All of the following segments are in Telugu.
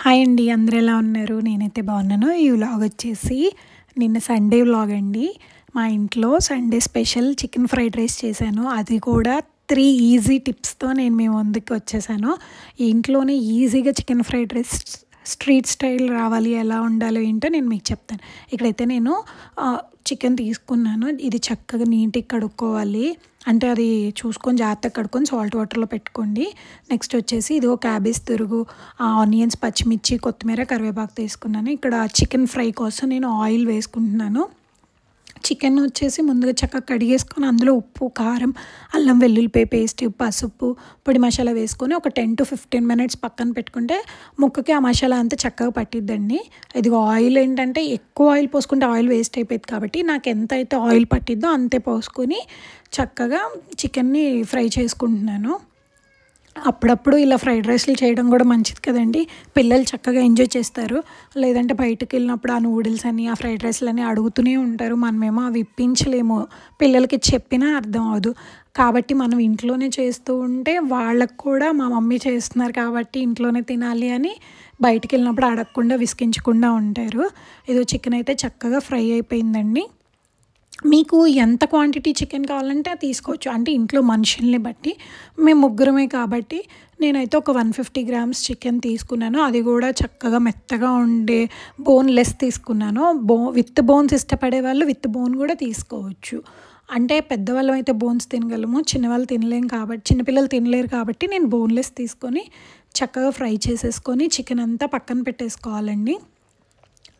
హాయ్ అండి. అందరూ ఎలా ఉన్నారు? నేనైతే బాగున్నాను. ఈ వ్లాగ్ వచ్చేసి నిన్న సండే వ్లాగ్ అండి. మా ఇంట్లో Sunday special chicken fried rice చేశాను. అది కూడా 3 ఈజీ టిప్స్‌తో నేను మీ ముందుకు వచ్చేసాను. ఇంట్లోనే ఈజీగా chicken fried rice street style రావాలి, ఎలా ఉండాలో ఏంటో నేను మీకు చెప్తాను. ఇక్కడైతే నేను చికెన్ తీసుకున్నాను. ఇది చక్కగా నీట్‌గా కడుక్కోవాలి. అంటే అది చూసుకొని జాగ్రత్తగా కడుక్కొని సాల్ట్ వాటర్లో పెట్టుకోండి. నెక్స్ట్ వచ్చేసి ఇదిగో క్యాబేజ్ తురుగు, ఆనియన్స్, పచ్చిమిర్చి, కొత్తిమీర, కరివేపాకు తీసుకున్నాను. ఇక్కడ చికెన్ ఫ్రై కోసం నేను ఆయిల్ వేసుకుంటున్నాను. చికెన్ వచ్చేసి ముందుగా చక్కగా కడిగేసుకొని అందులో ఉప్పు, కారం, అల్లం వెల్లుల్లిపాయ పేస్ట్, పసుపు, పొడి మసాలా వేసుకొని ఒక 10 to 15 minutes పక్కన పెట్టుకుంటే ముక్కకి ఆ మసాలా అంతా చక్కగా పట్టిద్దండి. ఇదిగో ఆయిల్ ఏంటంటే ఎక్కువ ఆయిల్ పోసుకుంటే ఆయిల్ వేస్ట్ అయిపోయింది కాబట్టి నాకు ఎంత అయితే ఆయిల్ పట్టిద్దో అంతే పోసుకొని చక్కగా చికెన్ని ఫ్రై చేసుకుంటున్నాను. అప్పుడప్పుడు ఇలా ఫ్రైడ్ రైస్లు చేయడం కూడా మంచిది కదండి. పిల్లలు చక్కగా ఎంజాయ్ చేస్తారు. లేదంటే బయటకు వెళ్ళినప్పుడు ఆ నూడిల్స్ అని, ఆ ఫ్రైడ్ రైస్లు అని అడుగుతూనే ఉంటారు. మనమేమో అవి ఇప్పించలేము, పిల్లలకి చెప్పినా అర్థం అవ్వదు. కాబట్టి మనం ఇంట్లోనే చేస్తూ ఉంటే వాళ్ళకు కూడా మా మమ్మీ చేస్తున్నారు కాబట్టి ఇంట్లోనే తినాలి అని బయటికి వెళ్ళినప్పుడు అడగకుండా విసిగించకుండా ఉంటారు. ఏదో చికెన్ అయితే చక్కగా ఫ్రై అయిపోయిందండి. మీకు ఎంత క్వాంటిటీ చికెన్ కావాలంటే అది తీసుకోవచ్చు. అంటే ఇంట్లో మనుషుల్ని బట్టి, మేము ముగ్గురమే కాబట్టి నేనైతే ఒక 150 grams చికెన్ తీసుకున్నాను. అది కూడా చక్కగా మెత్తగా ఉండే బోన్లెస్ తీసుకున్నాను. విత్ బోన్స్ ఇష్టపడే వాళ్ళు విత్ బోన్ కూడా తీసుకోవచ్చు. అంటే పెద్దవాళ్ళం అయితే బోన్స్ తినగలము, చిన్నవాళ్ళు తినలేం కాబట్టి, చిన్నపిల్లలు తినలేరు కాబట్టి నేను బోన్లెస్ తీసుకొని చక్కగా ఫ్రై చేసేసుకొని చికెన్ అంతా పక్కన పెట్టేసుకోవాలండి.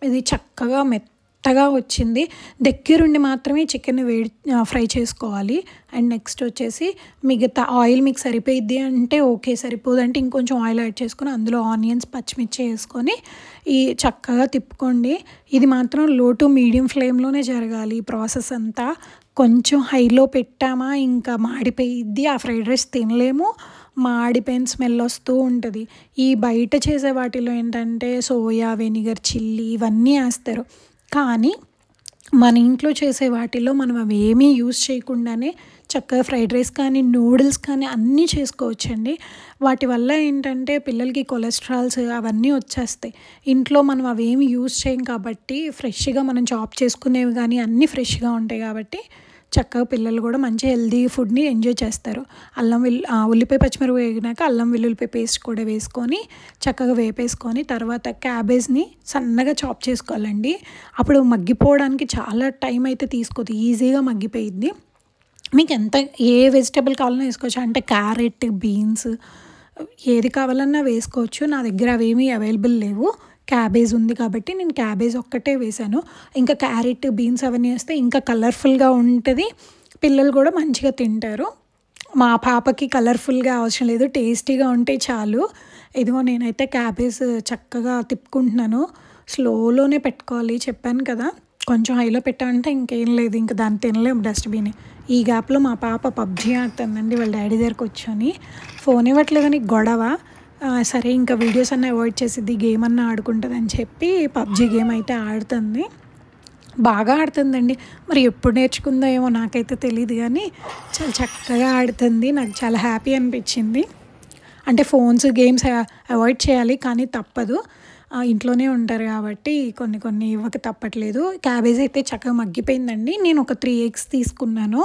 ఇది చక్కగా మెత్తగా వచ్చింది. దగ్గరుండి మాత్రమే చికెన్ ఫ్రై చేసుకోవాలి. అండ్ నెక్స్ట్ వచ్చేసి మిగతా ఆయిల్ మీకు సరిపోయిద్ది అంటే ఓకే, సరిపోదంటే ఇంకొంచెం ఆయిల్ యాడ్ చేసుకొని అందులో ఆనియన్స్, పచ్చిమిర్చి వేసుకొని ఈ చక్కగా తిప్పుకోండి. ఇది మాత్రం లో టు మీడియం ఫ్లేమ్లోనే జరగాలి ఈ ప్రాసెస్ అంతా. కొంచెం హైలో పెట్టామా ఇంకా మాడిపోయిద్ది, ఆ ఫ్రైడ్ రైస్ తినలేము, మాడిపోయిన స్మెల్ వస్తూ ఉంటుంది. ఈ బయట చేసే వాటిలో ఏంటంటే సోయా వెనిగర్, చిల్లీ ఇవన్నీ వేస్తారు. కానీ మన ఇంట్లో చేసే వాటిల్లో మనం అవి ఏమీ యూస్ చేయకుండానే చక్కగా ఫ్రైడ్ రైస్ కానీ, నూడిల్స్ కానీ అన్నీ చేసుకోవచ్చండి. వాటి వల్ల ఏంటంటే పిల్లలకి కొలెస్ట్రాల్స్ అవన్నీ వచ్చేస్తాయి. ఇంట్లో మనం అవేమి యూస్ చేయం కాబట్టి ఫ్రెష్గా మనం చాప్ చేసుకునేవి కానీ అన్నీ ఫ్రెష్గా ఉంటాయి కాబట్టి చక్కగా పిల్లలు కూడా మంచి హెల్దీ ఫుడ్ని ఎంజాయ్ చేస్తారు. ఉల్లిపాయ పచ్చిమిరపకాయ వేగినాక అల్లం వెల్లుల్లిపాయ పేస్ట్ కూడా వేసుకొని చక్కగా వేపేసుకొని తర్వాత క్యాబేజ్ని సన్నగా చాప్ చేసుకోవాలండి. అప్పుడు మగ్గిపోవడానికి చాలా టైం అయితే తీసుకోదు, ఈజీగా మగ్గిపోయిద్ది. మీకు ఏ వెజిటేబుల్ కావాలన్నా వేసుకోవచ్చు. అంటే క్యారెట్, బీన్స్ ఏది కావాలన్నా వేసుకోవచ్చు. నా దగ్గర అవేమీ అవైలబుల్ లేవు, క్యాబేజ్ ఉంది కాబట్టి నేను క్యాబేజ్ ఒక్కటే వేసాను. ఇంకా క్యారెట్, బీన్స్ అవన్నీ వేస్తే ఇంకా కలర్ఫుల్గా ఉంటుంది, పిల్లలు కూడా మంచిగా తింటారు. మా పాపకి కలర్ఫుల్గా అవసరం లేదు, టేస్టీగా ఉంటే చాలు. ఇదిగో నేనైతే క్యాబేజ్ చక్కగా తిప్పుకుంటున్నాను. స్లోలోనే పెట్టుకోవాలి చెప్పాను కదా, కొంచెం హైలో పెట్టామంటే ఇంకేం లేదు, ఇంకా దాన్ని తినలేము డస్ట్బిన్. ఈ గ్యాప్లో మా పాప పబ్జీ ఆడుతుందండి వాళ్ళ డాడీ దగ్గరకు వచ్చి. ఫోన్ ఇవ్వట్లేదని గొడవ. సరే ఇంకా వీడియోస్ అన్నీ అవాయిడ్ చేసిద్ది, గేమ్ అన్నా ఆడుకుంటుంది అని చెప్పి పబ్జీ గేమ్ అయితే ఆడుతుంది. బాగా ఆడుతుందండి. మరి ఎప్పుడు నేర్చుకుందో ఏమో నాకైతే తెలియదు కానీ చాలా చక్కగా ఆడుతుంది. నాకు చాలా హ్యాపీ అనిపించింది. అంటే ఫోన్స్, గేమ్స్ అవాయిడ్ చేయాలి కానీ తప్పదు, ఇంట్లోనే ఉంటారు కాబట్టి కొన్ని ఇవ్వక తప్పట్లేదు. క్యాబేజ్ అయితే చక్కగా మగ్గిపోయిందండి. నేను ఒక 3 eggs తీసుకున్నాను.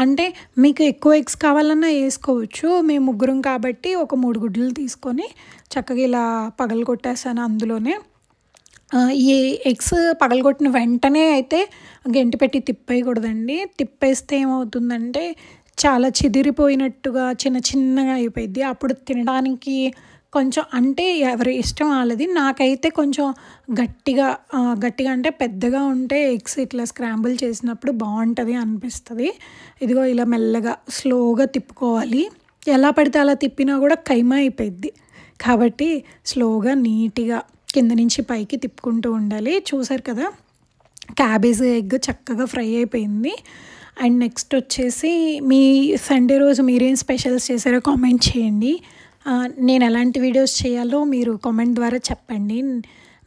అంటే మీకు ఎక్కువ ఎగ్స్ కావాలన్నా వేసుకోవచ్చు. మేము ముగ్గురం కాబట్టి ఒక 3 గుడ్లు తీసుకొని చక్కగా ఇలా పగలగొట్టేసాను అందులోనే. ఈ ఎగ్స్ పగలగొట్టిన వెంటనే అయితే గెంటి పెట్టి తిప్పేయకూడదండి. తిప్పేస్తే ఏమవుతుందంటే చాలా చిదిరిపోయినట్టుగా చిన్నగా అయిపోయింది. అప్పుడు తినడానికి కొంచెం అంటే ఎవరి ఇష్టం వాళ్ళది. నాకైతే కొంచెం గట్టిగా అంటే పెద్దగా ఉంటే ఎగ్స్ ఇట్లా స్క్రాంబుల్ చేసినప్పుడు బాగుంటుంది అనిపిస్తుంది. ఇదిగో ఇలా మెల్లగా స్లోగా తిప్పుకోవాలి. ఎలా పడితే అలా తిప్పినా కూడా కైమా అయిపోయిద్ది కాబట్టి స్లోగా నీట్గా కింద నుంచి పైకి తిప్పుకుంటూ ఉండాలి. చూసారు కదా, క్యాబేజ్, ఎగ్ చక్కగా ఫ్రై అయిపోయింది. అండ్ నెక్స్ట్ వచ్చేసి మీ సండే రోజు మీరేం స్పెషల్స్ చేశారో కామెంట్ చేయండి. నేను ఎలాంటి వీడియోస్ చేయాలో మీరు కామెంట్ ద్వారా చెప్పండి.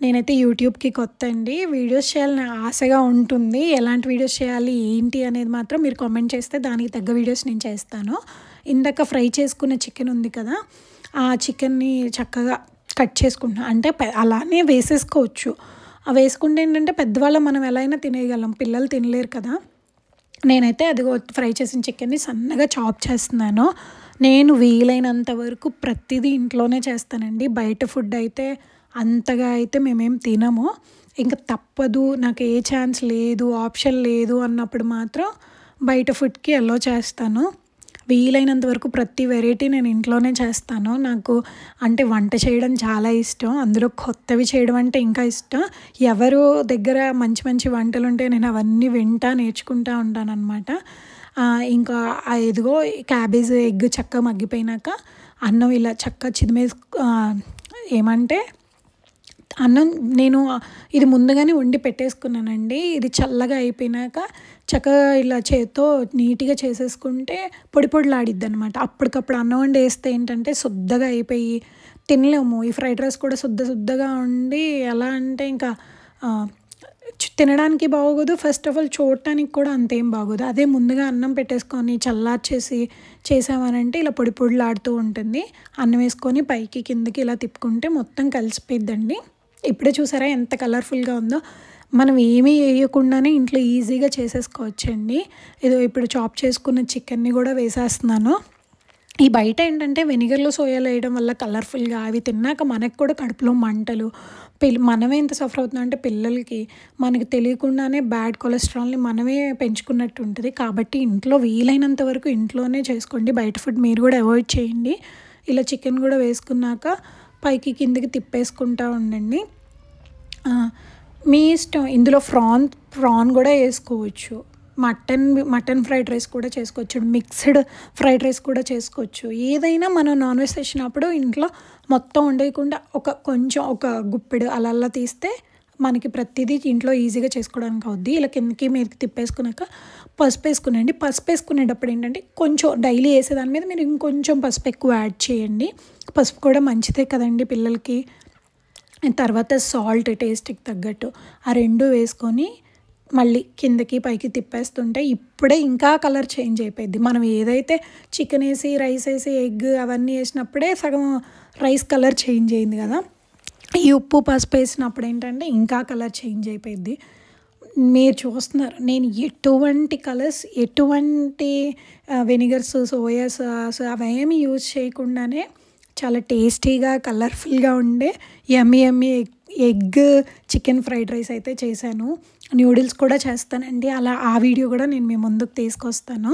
నేనైతే యూట్యూబ్కి కొత్త అండి, వీడియోస్ చేయాలని ఆశగా ఉంటుంది. ఎలాంటి వీడియోస్ చేయాలి ఏంటి అనేది మాత్రం మీరు కామెంట్ చేస్తే దానికి తగ్గ వీడియోస్ నేను చేస్తాను. ఇందాక ఫ్రై చేసుకున్న చికెన్ ఉంది కదా, ఆ చికెన్ని చక్కగా కట్ చేసుకుంటున్నా. అంటే అలానే వేసేసుకోవచ్చు. వేసుకుంటే ఏంటంటే పెద్దవాళ్ళం మనం ఎలా అయినా తినేయగలం, పిల్లలు తినలేరు కదా. నేనైతే అదిగో ఫ్రై చేసిన చికెన్ని సన్నగా చాప్ చేస్తున్నాను. నేను వీలైనంత వరకు ప్రతిదీ ఇంట్లోనే చేస్తానండి. బయట ఫుడ్ అయితే అంతగా అయితే మేమేం తినము. ఇంక తప్పదు, నాకు ఏ ఛాన్స్ లేదు, ఆప్షన్ లేదు అన్నప్పుడు మాత్రం బయట ఫుడ్‌కి అలో చేస్తాను. వీలైనంత వరకు ప్రతి వెరైటీ నేను ఇంట్లోనే చేస్తాను. నాకు అంటే వంట చేయడం చాలా ఇష్టం. అందులో కొత్తవి చేయడం అంటే ఇంకా ఇష్టం. ఎవరు దగ్గర మంచి మంచి వంటలుంటే నేను అవన్నీ వింటా, నేర్చుకుంటా ఉంటాననమాట. ఇంకా ఇదిగో క్యాబేజ్, ఎగ్ చక్కగా మగ్గిపోయినాక అన్నం ఇలా చక్కగా ఏమంటే అన్నం నేను ఇది ముందుగానే వండి పెట్టేసుకున్నానండి. ఇది చల్లగా అయిపోయినాక చక్కగా ఇలా చేత్తో నీట్‌గా చేసేసుకుంటే పొడి పొడిలాడిద్దనమాట. అప్పటికప్పుడు అన్నం వండేస్తే ఏంటంటే శుద్ధగా అయిపోయి తినలేము. ఈ ఫ్రైడ్ రైస్ కూడా శుద్ధగా ఉండి ఎలా అంటే ఇంకా తినడానికి బాగోదు. ఫస్ట్ ఆఫ్ ఆల్ చూడటానికి కూడా అంతేం బాగోదు. అదే ముందుగా అన్నం పెట్టేసుకొని చల్లార్చేసి చేసామనంటే ఇలా పొడి పొడిలాడుతూ ఉంటుంది. అన్నం వేసుకొని పైకి కిందకి ఇలా తిప్పుకుంటే మొత్తం కలిసిపోయిద్దండి. ఇప్పుడే చూసారా ఎంత కలర్ఫుల్గా ఉందో. మనం ఏమీ వేయకుండానే ఇంట్లో ఈజీగా చేసేసుకోవచ్చండి. ఇదో ఇప్పుడు చాప్ చేసుకున్న చికెన్ని కూడా వేసేస్తున్నాను. ఈ బయట ఏంటంటే వెనిగర్‌లో సోయాలో వేయడం వల్ల కలర్ఫుల్గా అవి తిన్నాక మనకు కూడా కడుపులో మంటలు. మనమే ఎంత సఫర్ అవుతున్నాం అంటే పిల్లలకి మనకి తెలియకుండానే బ్యాడ్ కొలెస్ట్రాల్‌ని మనమే పెంచుకున్నట్టు ఉంటుంది. కాబట్టి ఇంట్లో వీలైనంత వరకు ఇంట్లోనే చేసుకోండి. బయట ఫుడ్ మీరు కూడా అవాయిడ్ చేయండి. ఇలా చికెన్ కూడా వేసుకున్నాక పైకి కిందకి తిప్పేసుకుంటా ఉండండి. మీ ఇష్టం. ఇందులో ప్రాన్ కూడా వేసుకోవచ్చు. మటన్ ఫ్రైడ్ రైస్ కూడా చేసుకోవచ్చు. మిక్స్డ్ ఫ్రైడ్ రైస్ కూడా చేసుకోవచ్చు. ఏదైనా మనం నాన్ వెజ్ చేసినప్పుడు ఇంట్లో మొత్తం వండేయకుండా కొంచెం ఒక గుప్పెడు అలా తీస్తే మనకి ప్రతిదీ ఇంట్లో ఈజీగా చేసుకోవడానికి అవుద్ది. ఇలా కిందకి మీదకి తిప్పేసుకున్నాక పసుపు వేసుకునండి. పసుపు వేసుకునేటప్పుడు ఏంటంటే కొంచెం డైలీ వేసేదాని మీద మీరు ఇంకొంచెం పసుపు ఎక్కువ యాడ్ చేయండి. పసుపు కూడా మంచిదే కదండి పిల్లలకి. తర్వాత సాల్ట్ టేస్ట్‌కి తగ్గట్టు ఆ 2 వేసుకొని మళ్ళీ కిందకి పైకి తిప్పేస్తుంటే ఇప్పుడే ఇంకా కలర్ చేంజ్ అయిపోయిద్ది. మనం ఏదైతే చికెన్ వేసి, రైస్ వేసి, ఎగ్ అవన్నీ వేసినప్పుడే సగం రైస్ కలర్ చేంజ్ అయింది కదా. ఈ ఉప్పు పసుపు వేసినప్పుడు ఏంటంటే ఇంకా కలర్ చేంజ్ అయిపోయిద్ది. మీరు చూస్తున్నారు నేను ఎటువంటి కలర్స్, ఎటువంటి వెనిగర్స్, సోయా సాస్ అవేమి యూజ్ చేయకుండానే చాలా టేస్టీగా, కలర్ఫుల్గా ఉండే యమ్మీ ఎగ్ చికెన్ ఫ్రైడ్ రైస్ అయితే చేశాను. న్యూడిల్స్ కూడా చేస్తానండి. ఆ వీడియో కూడా నేను మీ ముందుకు తీసుకొస్తాను.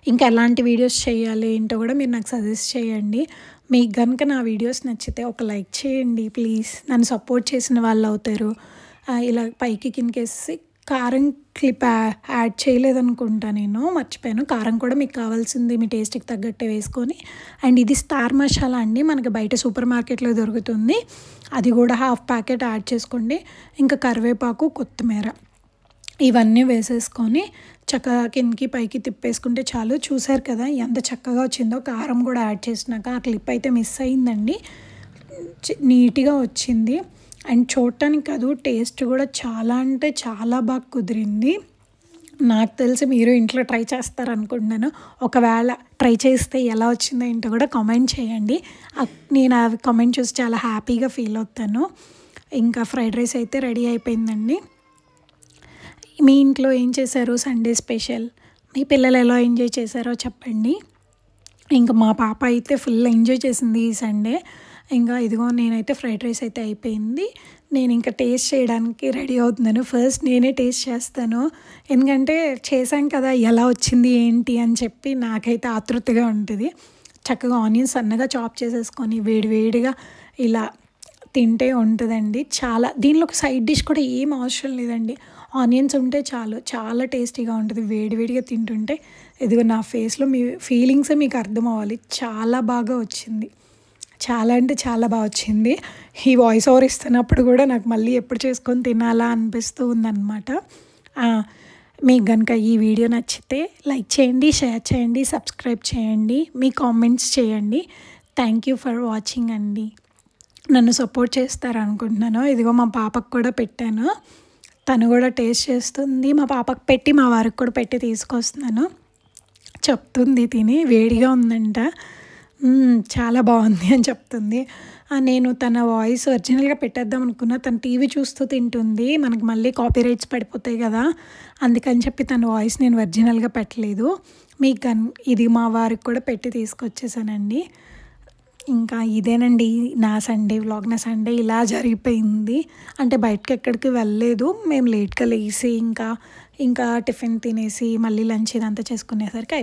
ఇంకా ఎలాంటి వీడియోస్ చేయాలి ఏంటో కూడా మీరు నాకు సజెస్ట్ చేయండి. మీకు కనుక నా వీడియోస్ నచ్చితే ఒక లైక్ చేయండి ప్లీజ్. నన్ను సపోర్ట్ చేసిన వాళ్ళు అవుతారు. ఇలా పైకి కిందకేసి కారం క్లిప్ యాడ్ చేయలేదనుకుంటా, నేను మర్చిపోయాను. కారం కూడా మీకు కావాల్సింది మీ టేస్ట్కి తగ్గట్టే వేసుకొని. అండ్ ఇది స్టార్ మసాలా అండి, మనకి బయట సూపర్ మార్కెట్లో దొరుకుతుంది. అది కూడా 1/2 ప్యాకెట్ యాడ్ చేసుకోండి. ఇంకా కరివేపాకు, కొత్తిమీర ఇవన్నీ వేసేసుకొని చక్కగా కిందకి పైకి తిప్పేసుకుంటే చాలు. చూసారు కదా ఎంత చక్కగా వచ్చిందో. కారం కూడా యాడ్ చేసినాక ఆ క్లిప్ అయితే మిస్ అయిందండి. నీట్గా వచ్చింది. అండ్ చూడటానికి కాదు, టేస్ట్ కూడా చాలా అంటే చాలా బాగా కుదిరింది. నాకు తెలిసి మీరు ఇంట్లో ట్రై చేస్తారనుకుంటున్నాను. ఒకవేళ ట్రై చేస్తే ఎలా వచ్చిందో ఏంటో కూడా కామెంట్ చేయండి. నేను ఆ కామెంట్ చూసి చాలా హ్యాపీగా ఫీల్ అవుతాను. ఇంకా ఫ్రైడ్ రైస్ అయితే రెడీ అయిపోయిందండి. మీ ఇంట్లో ఏం చేశారు సండే స్పెషల్? మీ పిల్లలు ఎలా ఎంజాయ్ చేశారో చెప్పండి. ఇంకా మా పాప అయితే ఫుల్ ఎంజాయ్ చేసింది ఈ సండే. ఇంకా ఇదిగో నేనైతే ఫ్రైడ్ రైస్ అయితే అయిపోయింది. నేను ఇంకా టేస్ట్ చేయడానికి రెడీ అవుతున్నాను. ఫస్ట్ నేనే టేస్ట్ చేస్తాను. ఎందుకంటే చేశాం కదా, ఎలా వచ్చింది ఏంటి అని చెప్పి నాకైతే ఆతృతగా ఉంటుంది. చక్కగా ఆనియన్స్ సన్నగా చాప్ చేసేసుకొని వేడివేడిగా ఇలా తింటే ఉంటుందండి. దీనిలో ఒక సైడ్ డిష్ కూడా ఏం అవసరం లేదండి. ఆనియన్స్ ఉంటే చాలు, చాలా టేస్టీగా ఉంటుంది వేడివేడిగా తింటుంటే. ఇదిగో నా ఫేస్లో మీ ఫీలింగ్సే మీకు అర్థం అవ్వాలి. చాలా బాగా వచ్చింది, చాలా అంటే చాలా బాగా వచ్చింది. ఈ వాయిస్ ఓవర్ ఇస్తున్నప్పుడు కూడా నాకు మళ్ళీ ఎప్పుడు చేసుకొని తినాలా అనిపిస్తూ ఉందన్నమాట. మీకు కనుక ఈ వీడియో నచ్చితే లైక్ చేయండి, షేర్ చేయండి, సబ్స్క్రైబ్ చేయండి, మీ కామెంట్స్ చేయండి. థ్యాంక్ యూ ఫర్ వాచింగ్ అండి. నన్ను సపోర్ట్ చేస్తారనుకుంటున్నాను. ఇదిగో మా పాపకు కూడా పెట్టాను, తను కూడా టేస్ట్ చేస్తుంది. మా పాపకు పెట్టి మా వారికి కూడా పెట్టి తీసుకొస్తున్నాను. చెప్తుంది తిని వేడిగా ఉందంట. చాలా బాగుంది అని చెప్తుంది. నేను తన వాయిస్ ఒరిజినల్‌గా పెట్టేద్దాం అనుకున్నా. తను టీవీ చూస్తూ తింటుంది. మనకు మళ్ళీ కాపీరైట్స్ పడిపోతాయి గదా! అందుకని చెప్పి తన వాయిస్ నేను ఒరిజినల్‌గా పెట్టలేదు. మీకు ఇది మా వారికి కూడా పెట్టి తీసుకొచ్చేసానండి. ఇంకా ఇదేనండి నా సండే వ్లాగ్. నా సండే ఇలా జరిగిపోయింది. అంటే బయటకెక్కడికి వెళ్ళలేదు. మేము లేట్‌గా లేసి ఇంకా టిఫిన్ తినేసి మళ్ళీ లంచ్ ఇదంతా చేసుకునేసరికి